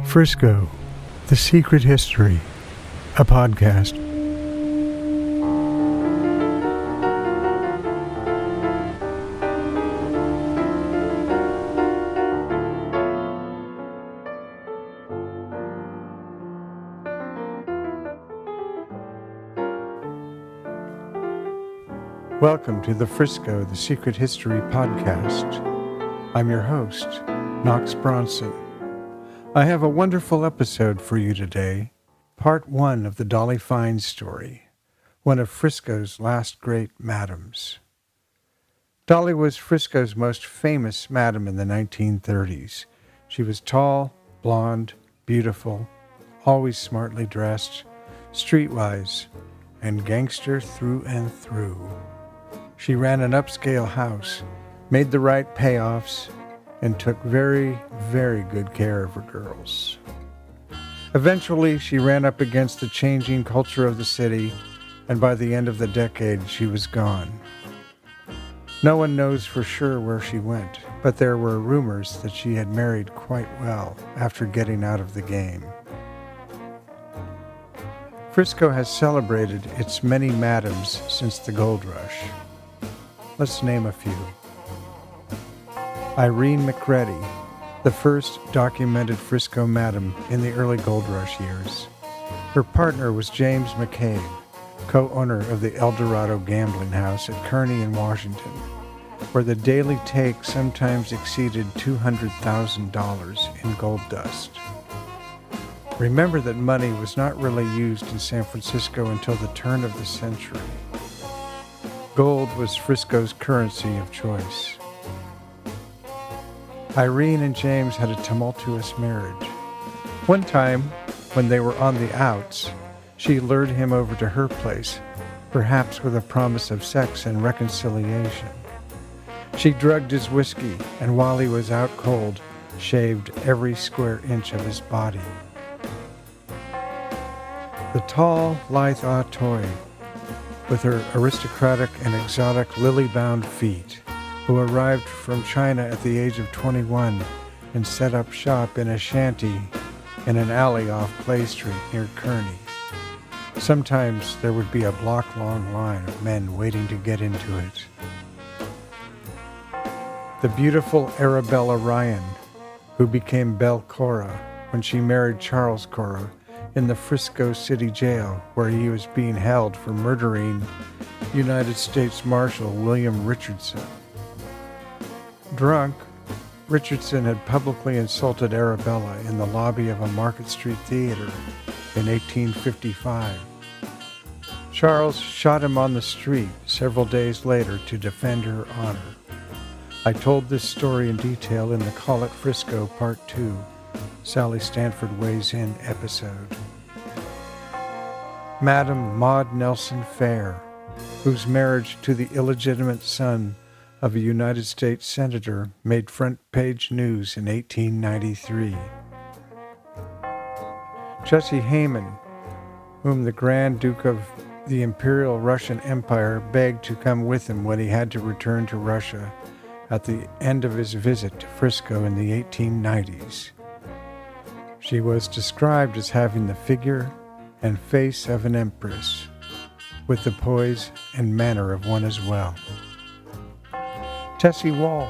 Frisco, The Secret History, a podcast. Welcome to the Frisco, The Secret History podcast. I'm your host, Knox Bronson. I have a wonderful episode for you today, part one of the Dolly Fine story, one of Frisco's last great madams. Dolly was Frisco's most famous madam in the 1930s. She was tall, blonde, beautiful, always smartly dressed, streetwise, and gangster through and through. She ran an upscale house, made the right payoffs, and took very, very good care of her girls. Eventually, she ran up against the changing culture of the city, and by the end of the decade, she was gone. No one knows for sure where she went, but there were rumors that she had married quite well after getting out of the game. Frisco has celebrated its many madams since the gold rush. Let's name a few. Irene McCready, the first documented Frisco madam in the early gold rush years. Her partner was James McCabe, co-owner of the El Dorado gambling house at Kearney in Washington, where the daily take sometimes exceeded $200,000 in gold dust. Remember that money was not really used in San Francisco until the turn of the century. Gold was Frisco's currency of choice. Irene and James had a tumultuous marriage. One time, when they were on the outs, she lured him over to her place, perhaps with a promise of sex and reconciliation. She drugged his whiskey, and while he was out cold, shaved every square inch of his body. The tall, lithe Toy, with her aristocratic and exotic lily-bound feet, who arrived from China at the age of 21 and set up shop in a shanty in an alley off Clay Street near Kearney. Sometimes there would be a block-long line of men waiting to get into it. The beautiful Arabella Ryan, who became Belle Cora when she married Charles Cora in the Frisco City Jail, where he was being held for murdering United States Marshal William Richardson. Drunk, Richardson had publicly insulted Arabella in the lobby of a Market Street theater in 1855. Charles shot him on the street several days later to defend her honor. I told this story in detail in the Call It Frisco Part 2, Sally Stanford Weighs In episode. Madam Maud Nelson Fair, whose marriage to the illegitimate son of a United States Senator made front-page news in 1893. Jessie Hayman, whom the Grand Duke of the Imperial Russian Empire begged to come with him when he had to return to Russia at the end of his visit to Frisco in the 1890s. She was described as having the figure and face of an empress, with the poise and manner of one as well. Tessie Wall,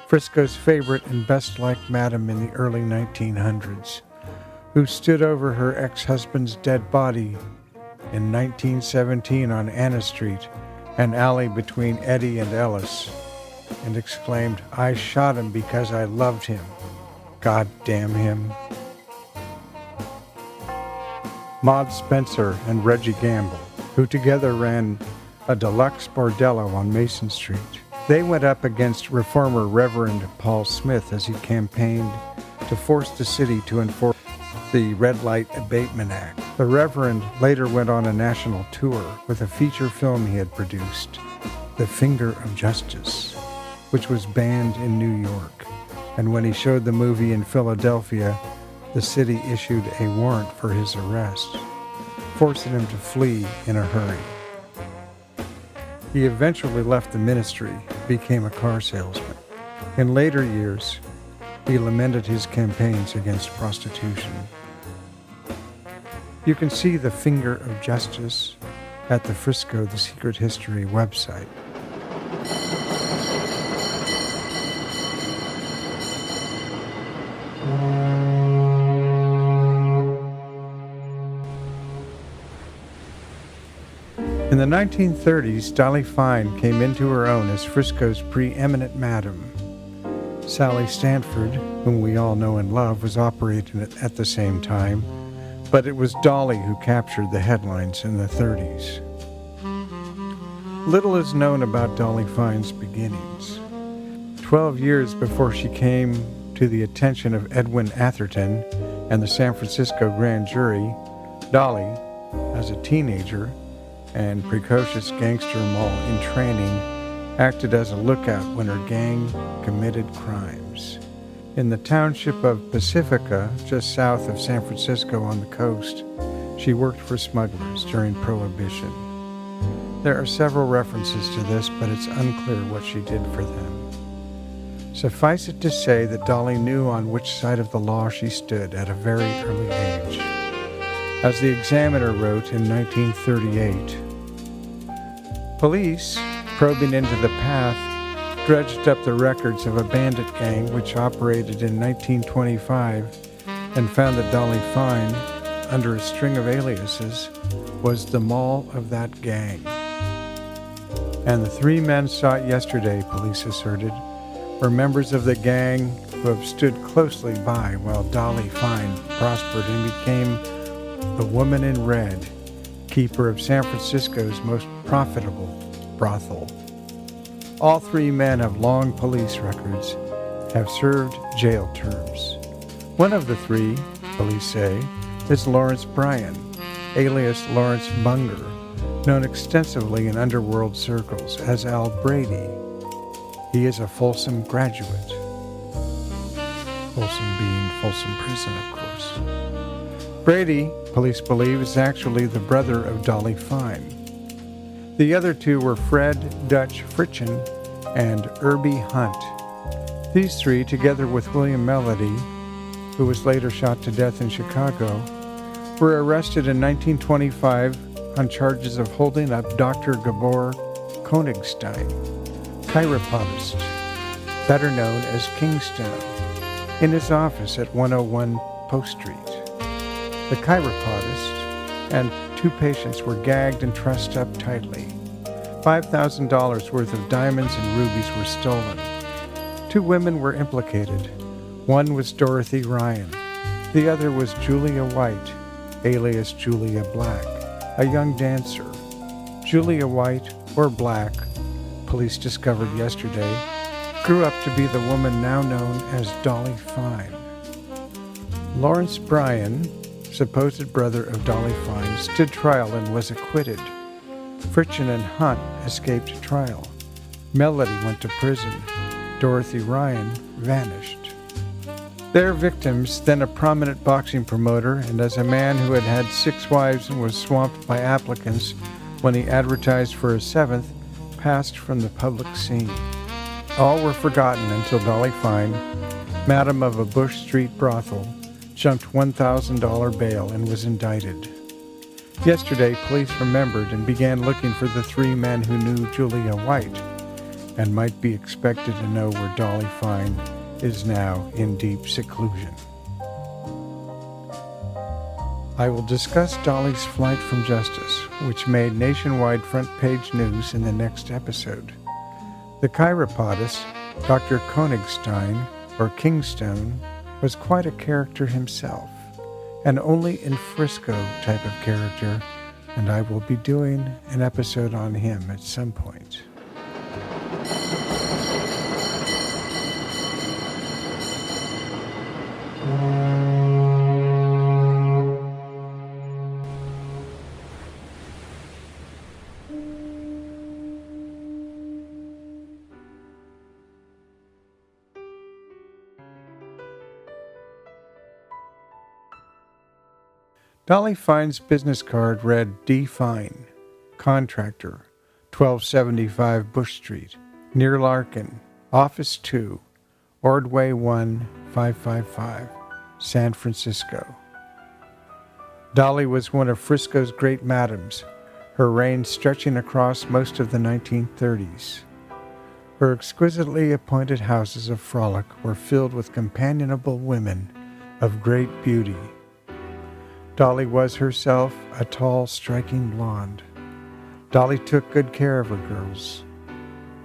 Frisco's favorite and best-liked madam in the early 1900s, who stood over her ex-husband's dead body in 1917 on Anna Street, an alley between Eddy and Ellis, and exclaimed, "I shot him because I loved him. God damn him." Maud Spencer and Reggie Gamble, who together ran a deluxe bordello on Mason Street. They went up against reformer Reverend Paul Smith as he campaigned to force the city to enforce the Red Light Abatement Act. The Reverend later went on a national tour with a feature film he had produced, The Finger of Justice, which was banned in New York. And when he showed the movie in Philadelphia, the city issued a warrant for his arrest, forcing him to flee in a hurry. He eventually left the ministry, became a car salesman. In later years, he lamented his campaigns against prostitution. You can see the finger of justice at the Frisco The Secret History website. In the 1930s, Dolly Fine came into her own as Frisco's preeminent madam. Sally Stanford, whom we all know and love, was operating at the same time, but it was Dolly who captured the headlines in the 30s. Little is known about Dolly Fine's beginnings. 12 years before she came to the attention of Edwin Atherton and the San Francisco grand jury, Dolly, as a teenager and precocious gangster mole in training, acted as a lookout when her gang committed crimes. In the township of Pacifica, just south of San Francisco on the coast, she worked for smugglers during Prohibition. There are several references to this, but it's unclear what she did for them. Suffice it to say that Dolly knew on which side of the law she stood at a very early age. As the Examiner wrote in 1938, police, probing into the past, dredged up the records of a bandit gang which operated in 1925 and found that Dolly Fine, under a string of aliases, was the mole of that gang. And the 3 men sought yesterday, police asserted, were members of the gang who have stood closely by while Dolly Fine prospered and became the woman in red, keeper of San Francisco's most profitable brothel. All 3 men have long police records, have served jail terms. One of the 3, police say, is Lawrence Bryan, alias Lawrence Bunger, known extensively in underworld circles as Al Brady. He is a Folsom graduate. Folsom being Folsom Prison, of course. Brady, police believe, is actually the brother of Dolly Fine. The other 2 were Fred Dutch Fritchen and Irby Hunt. These 3, together with William Melody, who was later shot to death in Chicago, were arrested in 1925 on charges of holding up Dr. Gabor Konigstein, chiropodist, better known as Kingstone, in his office at 101 Post Street. The chiropodist and 2 patients were gagged and trussed up tightly. $5,000 worth of diamonds and rubies were stolen. 2 women were implicated. One was Dorothy Ryan. The other was Julia White, alias Julia Black, a young dancer. Julia White, or Black, police discovered yesterday, grew up to be the woman now known as Dolly Fine. Lawrence Bryan, supposed brother of Dolly Fine, stood trial and was acquitted. Fritchen and Hunt escaped trial. Melody went to prison. Dorothy Ryan vanished. Their victims, then a prominent boxing promoter, and as a man who had had 6 wives and was swamped by applicants when he advertised for a 7th, passed from the public scene. All were forgotten until Dolly Fine, madam of a Bush Street brothel, jumped $1,000 bail and was indicted. Yesterday, police remembered and began looking for the 3 men who knew Julia White and might be expected to know where Dolly Fine is now in deep seclusion. I will discuss Dolly's flight from justice, which made nationwide front-page news in the next episode. The chiropodist, Dr. Konigstein, or Kingstone, was quite a character himself, an only in Frisco type of character, and I will be doing an episode on him at some point. Dolly Fine's business card read D. Fine, contractor, 1275 Bush Street, near Larkin, Office 2, Ordway 1, 555, San Francisco. Dolly was one of Frisco's great madams, her reign stretching across most of the 1930s. Her exquisitely appointed houses of frolic were filled with companionable women of great beauty. Dolly was herself a tall, striking blonde. Dolly took good care of her girls.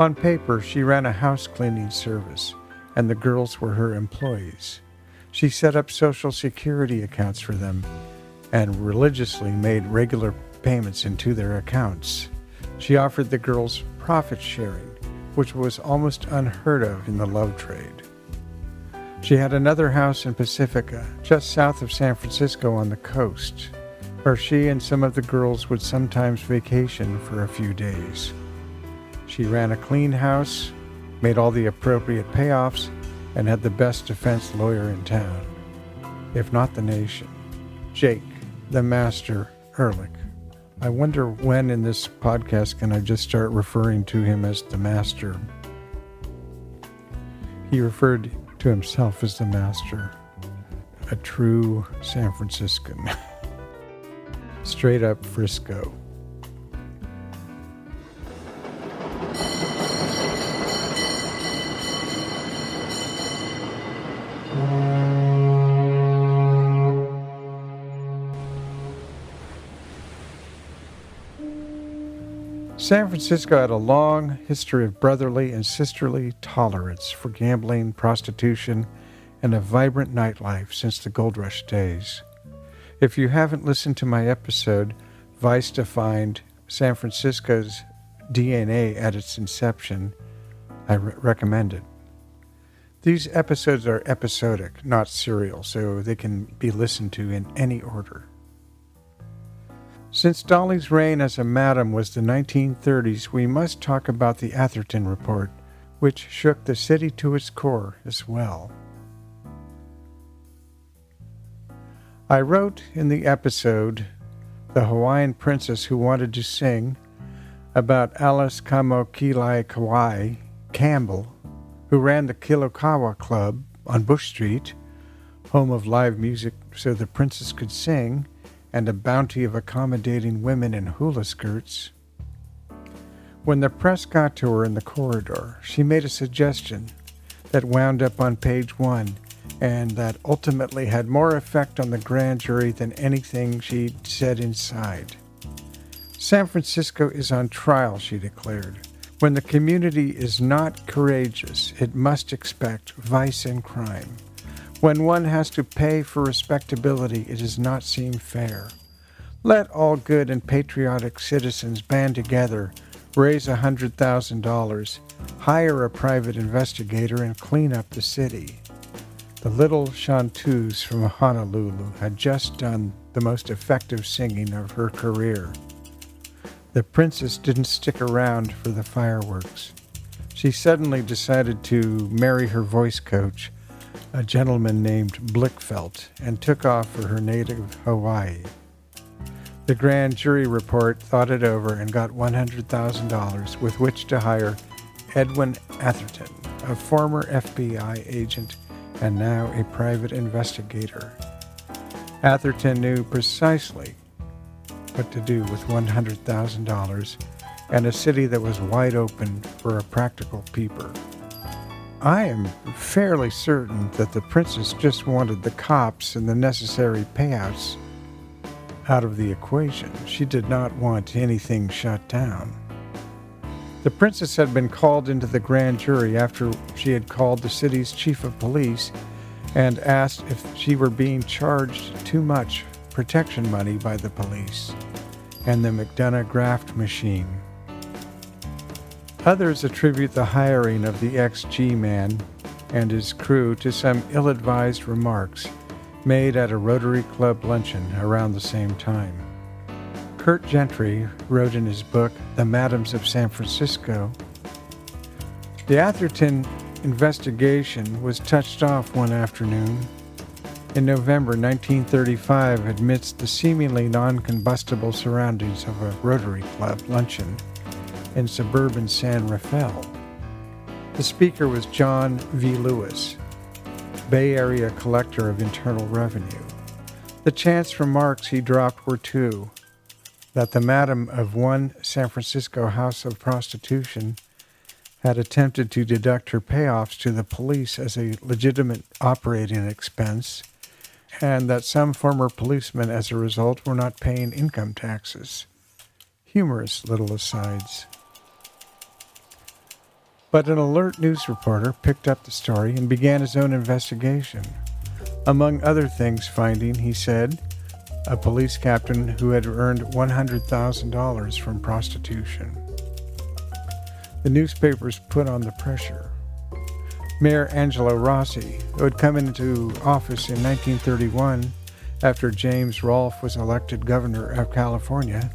On paper, she ran a house cleaning service, and the girls were her employees. She set up Social Security accounts for them and religiously made regular payments into their accounts. She offered the girls profit sharing, which was almost unheard of in the love trade. She had another house in Pacifica, just south of San Francisco on the coast, where she and some of the girls would sometimes vacation for a few days. She ran a clean house, made all the appropriate payoffs, and had the best defense lawyer in town, if not the nation, Jake, the Master Ehrlich. I wonder when in this podcast can I just start referring to him as the Master. He referred to himself as the Master, a true San Franciscan. Straight up Frisco. San Francisco had a long history of brotherly and sisterly tolerance for gambling, prostitution, and a vibrant nightlife since the gold rush days. If you haven't listened to my episode, Vice defined San Francisco's DNA at its inception, I recommend it. These episodes are episodic, not serial, so they can be listened to in any order. Since Dolly's reign as a madam was the 1930s, we must talk about the Atherton Report, which shook the city to its core as well. I wrote in the episode, The Hawaiian Princess Who Wanted to Sing, about Alice Kamokilai Kauai Campbell, who ran the Kilokawa Club on Bush Street, home of live music so the princess could sing, and a bounty of accommodating women in hula skirts. When the press got to her in the corridor, she made a suggestion that wound up on page 1 and that ultimately had more effect on the grand jury than anything she'd said inside. San Francisco is on trial, she declared. When the community is not courageous, it must expect vice and crime. When one has to pay for respectability, it does not seem fair. Let all good and patriotic citizens band together, raise $100,000, hire a private investigator, and clean up the city. The little chanteuse from Honolulu had just done the most effective singing of her career. The princess didn't stick around for the fireworks. She suddenly decided to marry her voice coach, a gentleman named Blickfelt, and took off for her native Hawaii. The grand jury report thought it over and got $100,000 with which to hire Edwin Atherton, a former FBI agent and now a private investigator. Atherton knew precisely what to do with $100,000 and a city that was wide open for a practical peeper. I am fairly certain that the princess just wanted the cops and the necessary payouts out of the equation. She did not want anything shut down. The princess had been called into the grand jury after she had called the city's chief of police and asked if she were being charged too much protection money by the police and the McDonough graft machine. Others attribute the hiring of the ex-G-man and his crew to some ill-advised remarks made at a Rotary Club luncheon around the same time. Kurt Gentry wrote in his book, The Madams of San Francisco, the Atherton investigation was touched off one afternoon in November 1935 amidst the seemingly non-combustible surroundings of a Rotary Club luncheon in suburban San Rafael. The speaker was John V. Lewis, Bay Area collector of internal revenue. The chance remarks he dropped were two: that the madam of one San Francisco house of prostitution had attempted to deduct her payoffs to the police as a legitimate operating expense, and that some former policemen, as a result, were not paying income taxes. Humorous little asides. But an alert news reporter picked up the story and began his own investigation. Among other things finding, he said, a police captain who had earned $100,000 from prostitution. The newspapers put on the pressure. Mayor Angelo Rossi, who had come into office in 1931 after James Rolfe was elected governor of California,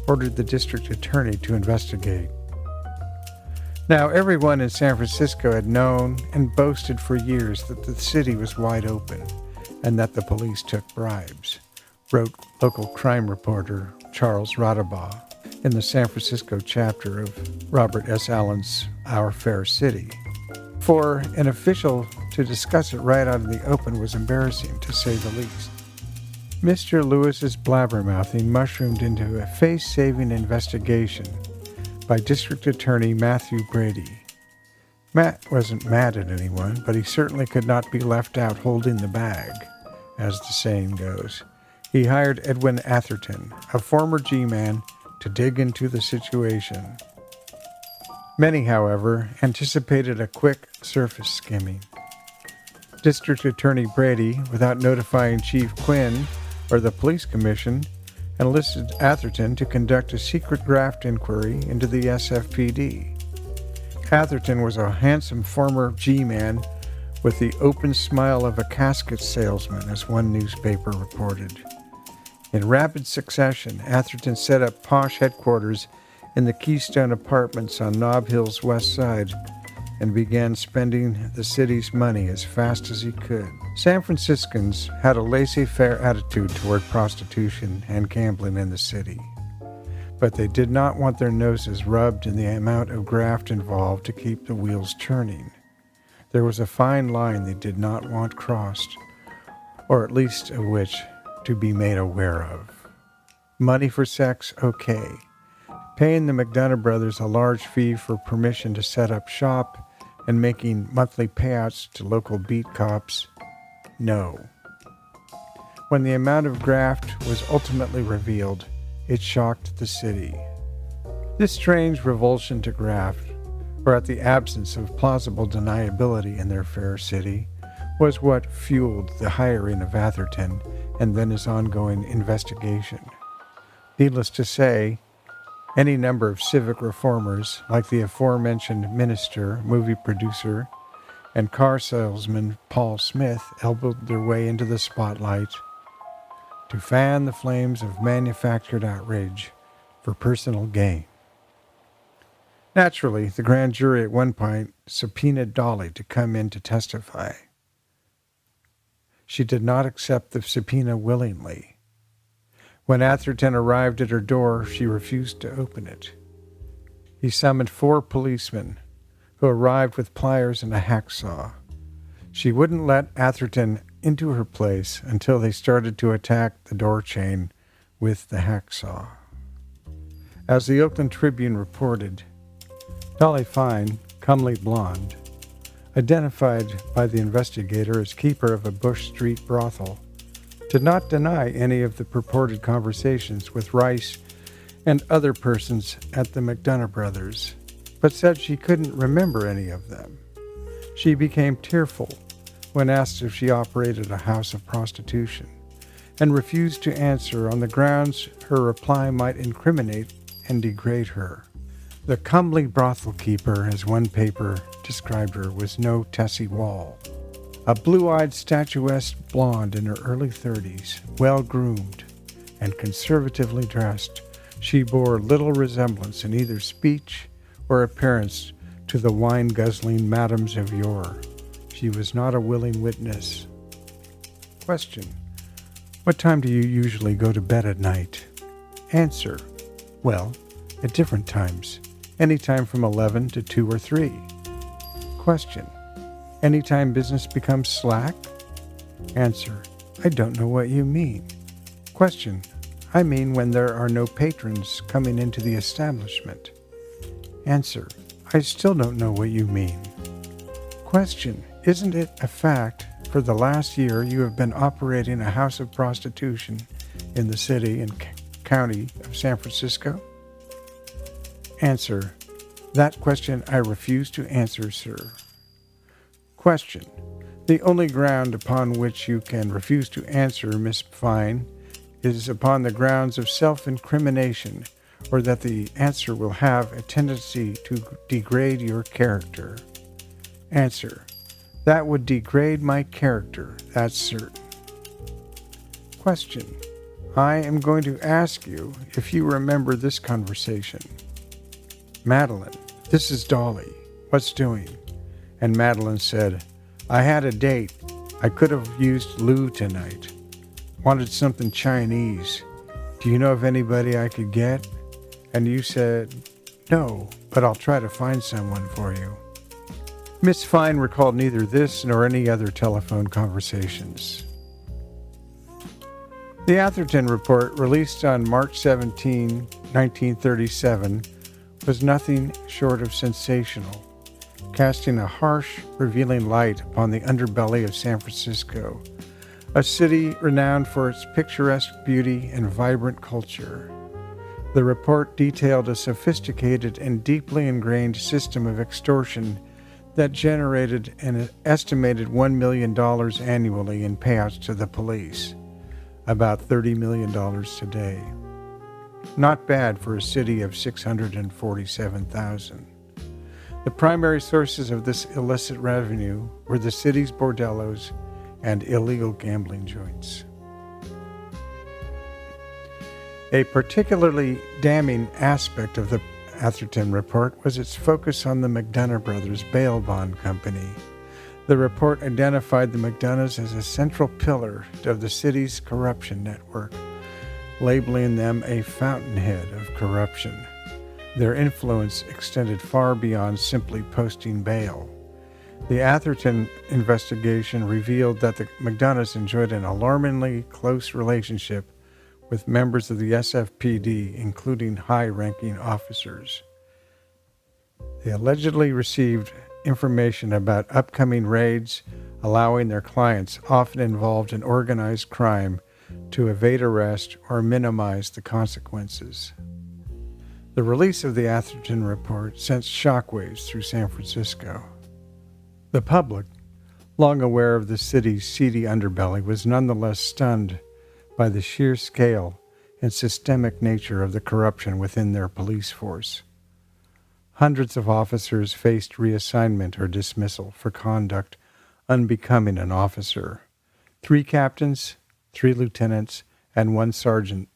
ordered the district attorney to investigate. Now, everyone in San Francisco had known and boasted for years that the city was wide open and that the police took bribes, wrote local crime reporter Charles Radabaugh in the San Francisco chapter of Robert S. Allen's Our Fair City. For an official to discuss it right out in the open was embarrassing, to say the least. Mr. Lewis's blabbermouthing mushroomed into a face-saving investigation by District Attorney Matthew Brady. Matt wasn't mad at anyone, but he certainly could not be left out holding the bag, as the saying goes. He hired Edwin Atherton, a former G-man, to dig into the situation. Many, however, anticipated a quick surface skimming. District Attorney Brady, without notifying Chief Quinn or the police commission, enlisted Atherton to conduct a secret graft inquiry into the SFPD. Atherton was a handsome former G-man with the open smile of a casket salesman, as one newspaper reported. In rapid succession, Atherton set up posh headquarters in the Keystone Apartments on Nob Hill's west side and began spending the city's money as fast as he could. San Franciscans had a laissez-faire attitude toward prostitution and gambling in the city, but they did not want their noses rubbed in the amount of graft involved to keep the wheels turning. There was a fine line they did not want crossed, or at least of which to be made aware of. Money for sex, okay. Paying the McDonough brothers a large fee for permission to set up shop and making monthly payouts to local beat cops, no. When the amount of graft was ultimately revealed, it shocked the city. This strange revulsion to graft, or at the absence of plausible deniability in their fair city, was what fueled the hiring of Atherton and then his ongoing investigation. Needless to say, any number of civic reformers, like the aforementioned minister, movie producer, and car salesman Paul Smith, elbowed their way into the spotlight to fan the flames of manufactured outrage for personal gain. Naturally, the grand jury at one point subpoenaed Dolly to come in to testify. She did not accept the subpoena willingly. When Atherton arrived at her door, she refused to open it. He summoned 4 policemen, who arrived with pliers and a hacksaw. She wouldn't let Atherton into her place until they started to attack the door chain with the hacksaw. As the Oakland Tribune reported, Dolly Fine, comely blonde, identified by the investigator as keeper of a Bush Street brothel, did not deny any of the purported conversations with Rice and other persons at the McDonough brothers, but said she couldn't remember any of them. She became tearful when asked if she operated a house of prostitution, and refused to answer on the grounds her reply might incriminate and degrade her. The comely brothel keeper, as one paper described her, was no Tessie Wall. A blue-eyed, statuesque blonde in her early 30s, well-groomed and conservatively dressed, she bore little resemblance in either speech or appearance to the wine-guzzling madams of yore. She was not a willing witness. Question: what time do you usually go to bed at night? Answer: well, at different times, any time from 11 to 2 or 3. Question. Anytime business becomes slack? Answer. I don't know what you mean. Question. I mean when there are no patrons coming into the establishment. Answer. I still don't know what you mean. Question. Isn't it a fact for the last year you have been operating a house of prostitution in the city and county of San Francisco? Answer. That question I refuse to answer, sir. Question. The only ground upon which you can refuse to answer, Miss Fine, is upon the grounds of self-incrimination, or that the answer will have a tendency to degrade your character. Answer. That would degrade my character, that's certain. Question. I am going to ask you if you remember this conversation. Madeline. This is Dolly. What's doing? And Madeline said, I had a date. I could have used Lou tonight. Wanted something Chinese. Do you know of anybody I could get? And you said, no, but I'll try to find someone for you. Miss Fine recalled neither this nor any other telephone conversations. The Atherton Report, released on March 17, 1937, was nothing short of sensational, casting a harsh, revealing light upon the underbelly of San Francisco, a city renowned for its picturesque beauty and vibrant culture. The report detailed a sophisticated and deeply ingrained system of extortion that generated an estimated $1 million annually in payouts to the police, about $30 million today. Not bad for a city of 647,000. The primary sources of this illicit revenue were the city's bordellos and illegal gambling joints. A particularly damning aspect of the Atherton Report was its focus on the McDonough brothers bail bond company. The report identified the McDonoughs as a central pillar of the city's corruption network, labeling them a fountainhead of corruption. Their influence extended far beyond simply posting bail. The Atherton investigation revealed that the McDonoughs enjoyed an alarmingly close relationship with members of the SFPD, including high-ranking officers. They allegedly received information about upcoming raids, allowing their clients, often involved in organized crime, to evade arrest or minimize the consequences. The release of the Atherton Report sent shockwaves through San Francisco. The public, long aware of the city's seedy underbelly, was nonetheless stunned by the sheer scale and systemic nature of the corruption within their police force. Hundreds of officers faced reassignment or dismissal for conduct unbecoming an officer. 3 captains, 3 lieutenants, and 1 sergeant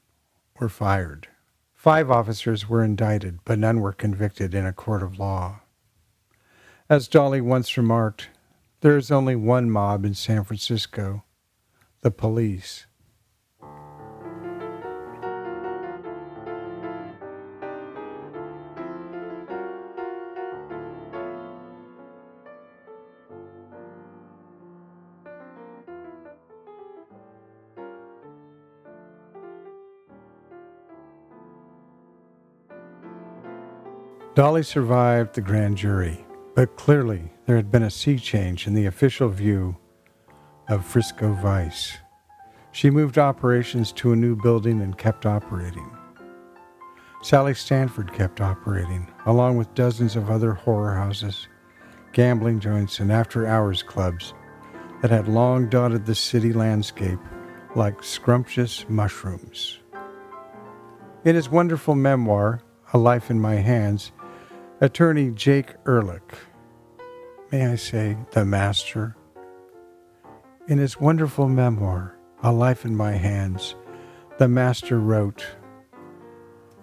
were fired. 5 officers were indicted, but none were convicted in a court of law. As Dolly once remarked, there is only one mob in San Francisco, the police. Dolly survived the grand jury, but clearly there had been a sea change in the official view of Frisco Vice. She moved operations to a new building and kept operating. Sally Stanford kept operating, along with dozens of other horror houses, gambling joints, and after-hours clubs that had long dotted the city landscape like scrumptious mushrooms. In his wonderful memoir, A Life in My Hands, attorney Jake Ehrlich, may I say the master? In his wonderful memoir, A Life in My Hands, the master wrote,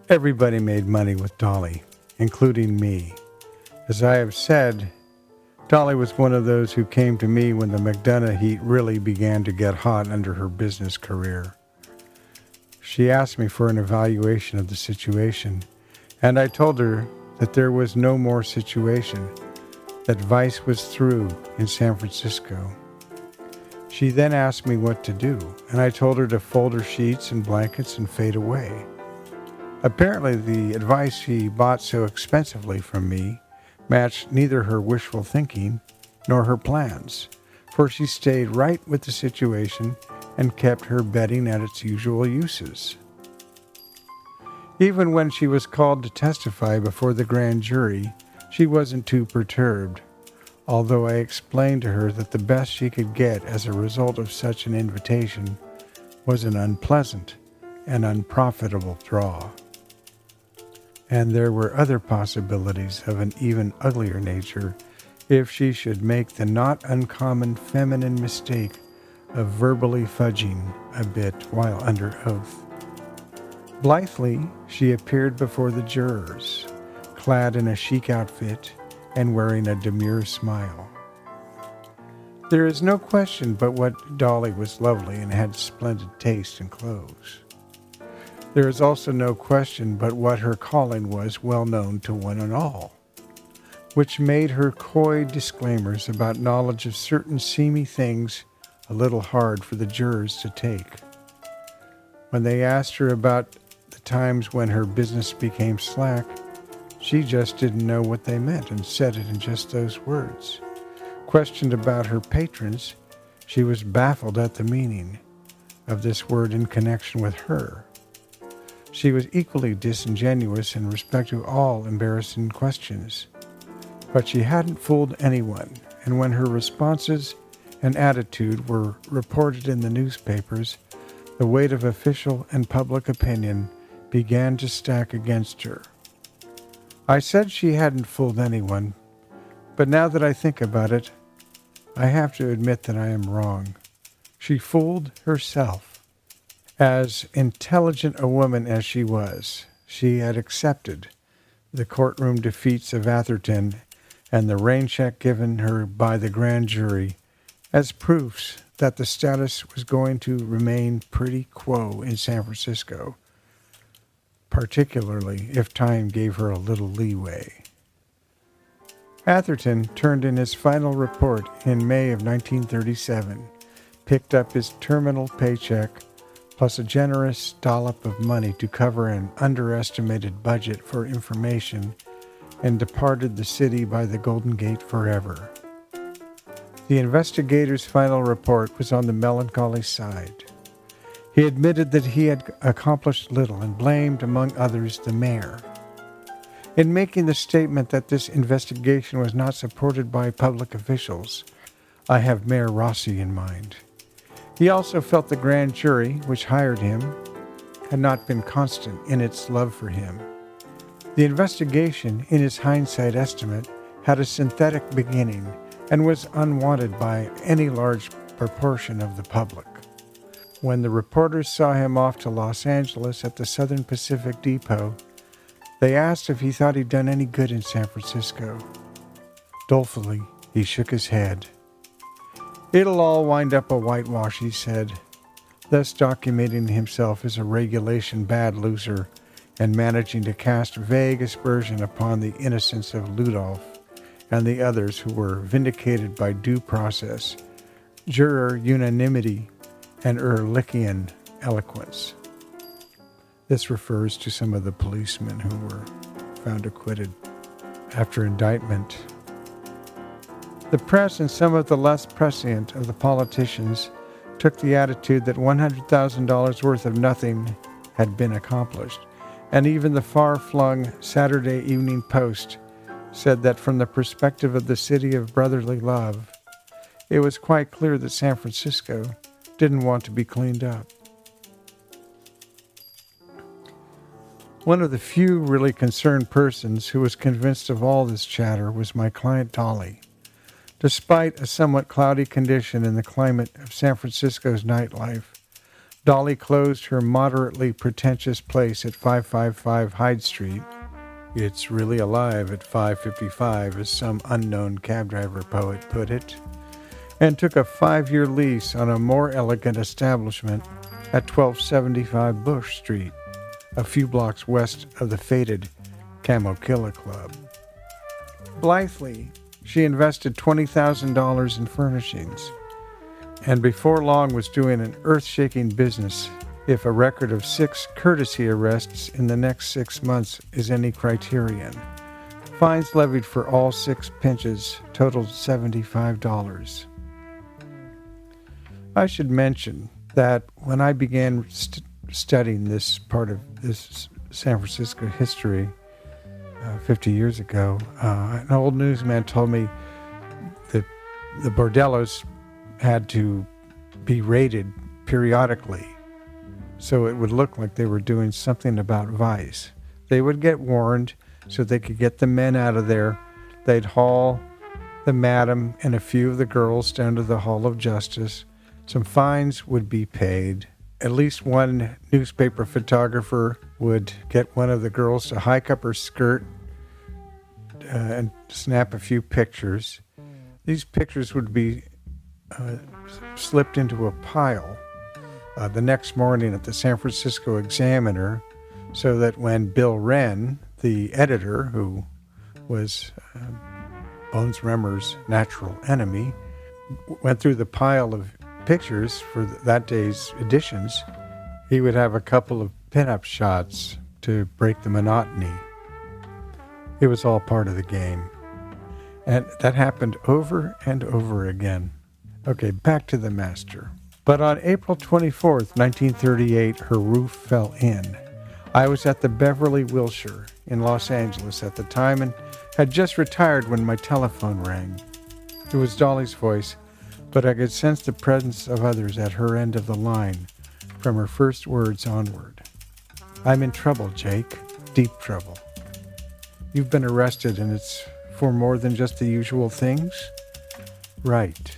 "Everybody made money with Dolly, including me. As I have said, Dolly was one of those who came to me when the McDonough heat really began to get hot under her business career. She asked me for an evaluation of the situation, and I told her that there was no more situation, that Vice was through in San Francisco. She then asked me what to do, and I told her to fold her sheets and blankets and fade away. Apparently, the advice she bought so expensively from me matched neither her wishful thinking nor her plans, for she stayed right with the situation and kept her bedding at its usual uses. Even when she was called to testify before the grand jury, she wasn't too perturbed, although I explained to her that the best she could get as a result of such an invitation was an unpleasant and unprofitable draw. And there were other possibilities of an even uglier nature if she should make the not uncommon feminine mistake of verbally fudging a bit while under oath. Blithely, she appeared before the jurors, clad in a chic outfit and wearing a demure smile. There is no question but what Dolly was lovely and had splendid taste in clothes. There is also no question but what her calling was well known to one and all, which made her coy disclaimers about knowledge of certain seamy things a little hard for the jurors to take. When they asked her about the times when her business became slack, she just didn't know what they meant and said it in just those words. Questioned about her patrons, she was baffled at the meaning of this word in connection with her. She was equally disingenuous in respect to all embarrassing questions. But she hadn't fooled anyone, and when her responses and attitude were reported in the newspapers, the weight of official and public opinion began to stack against her. I said she hadn't fooled anyone, but now that I think about it, I have to admit that I am wrong. She fooled herself. As intelligent a woman as she was, she had accepted the courtroom defeats of Atherton and the rain check given her by the grand jury as proofs that the status was going to remain pretty quo in San Francisco, particularly if time gave her a little leeway. Atherton turned in his final report in May of 1937, picked up his terminal paycheck, plus a generous dollop of money to cover an underestimated budget for information, and departed the city by the Golden Gate forever. The investigator's final report was on the melancholy side. He admitted that he had accomplished little and blamed, among others, the mayor. In making the statement that this investigation was not supported by public officials, I have Mayor Rossi in mind. He also felt the grand jury, which hired him, had not been constant in its love for him. The investigation, in his hindsight estimate, had a synthetic beginning and was unwanted by any large proportion of the public. When the reporters saw him off to Los Angeles at the Southern Pacific Depot, they asked if he thought he'd done any good in San Francisco. Dolefully, he shook his head. "It'll all wind up a whitewash," he said, thus documenting himself as a regulation bad loser and managing to cast vague aspersion upon the innocence of Ludolf and the others who were vindicated by due process, juror unanimity, and Ehrlichian eloquence. This refers to some of the policemen who were found acquitted after indictment. The press and some of the less prescient of the politicians took the attitude that $100,000 worth of nothing had been accomplished, and even the far-flung Saturday Evening Post said that from the perspective of the city of brotherly love, it was quite clear that San Francisco didn't want to be cleaned up. One of the few really concerned persons who was convinced of all this chatter was my client Dolly. Despite a somewhat cloudy condition in the climate of San Francisco's nightlife, Dolly closed her moderately pretentious place at 555 Hyde Street. "It's really alive at 555, as some unknown cab driver poet put it, and took a 5-year lease on a more elegant establishment at 1275 Bush Street, a few blocks west of the fated Camokilla Club. Blithely, She invested $20,000 in furnishings, and before long was doing an earth-shaking business. If a record of 6 courtesy arrests in the next 6 months is any criterion. Fines levied for all 6 pinches totaled $75. I should mention that when I began studying this part of this San Francisco history 50 years ago, an old newsman told me that the bordellos had to be raided periodically so it would look like they were doing something about vice. They would get warned so they could get the men out of there. They'd haul the madam and a few of the girls down to the Hall of Justice. Some fines would be paid. At least one newspaper photographer would get one of the girls to hike up her skirt and snap a few pictures. These pictures would be slipped into a pile the next morning at the San Francisco Examiner, so that when Bill Wren, the editor, who was Bones Remmer's natural enemy, went through the pile of pictures for that day's editions, he would have a couple of pinup shots to break the monotony. It was all part of the game. And that happened over and over again. Okay, back to the master. But on April 24th, 1938, her roof fell in. I was at the Beverly Wilshire in Los Angeles at the time and had just retired when my telephone rang. It was Dolly's voice, but I could sense the presence of others at her end of the line from her first words onward. "I'm in trouble, Jake. Deep trouble. You've been arrested, and it's for more than just the usual things?" "Right.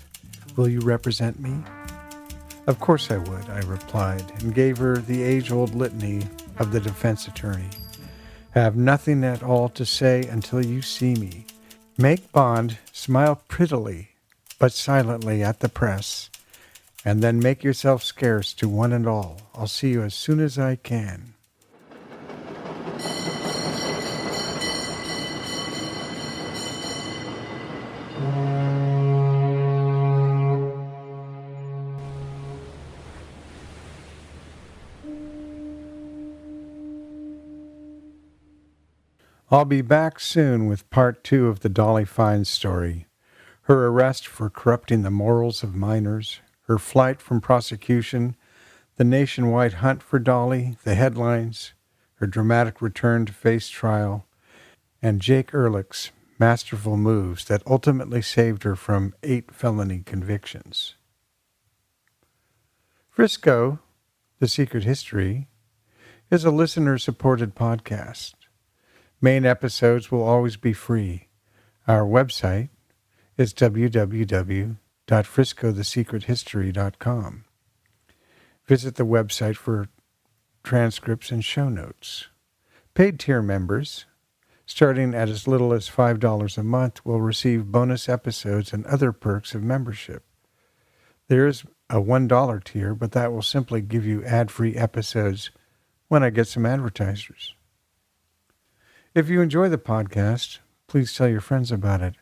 Will you represent me?" "Of course I would," I replied, and gave her the age-old litany of the defense attorney. "Have nothing at all to say until you see me. Make bond, smile prettily, but silently at the press, and then make yourself scarce to one and all. I'll see you as soon as I can." I'll be back soon with part 2 of the Dolly Fine story. Her arrest for corrupting the morals of minors, her flight from prosecution, the nationwide hunt for Dolly, the headlines, her dramatic return to face trial, and Jake Ehrlich's masterful moves that ultimately saved her from 8 felony convictions. Frisco, The Secret History, is a listener-supported podcast. Main episodes will always be free. Our website is www.friscothesecrethistory.com. Visit the website for transcripts and show notes. Paid tier members, starting at as little as $5 a month, will receive bonus episodes and other perks of membership. There is a $1 tier, but that will simply give you ad-free episodes when I get some advertisers. If you enjoy the podcast, please tell your friends about it,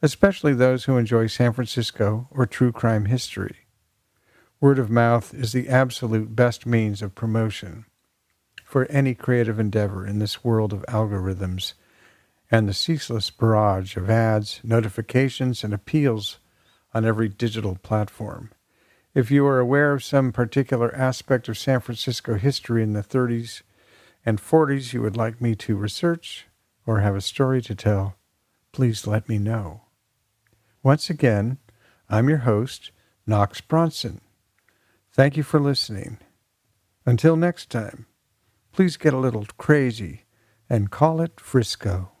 especially those who enjoy San Francisco or true crime history. Word of mouth is the absolute best means of promotion for any creative endeavor in this world of algorithms and the ceaseless barrage of ads, notifications, and appeals on every digital platform. If you are aware of some particular aspect of San Francisco history in the 30s and 40s you would like me to research or have a story to tell, please let me know. Once again, I'm your host, Knox Bronson. Thank you for listening. Until next time, please get a little crazy and call it Frisco.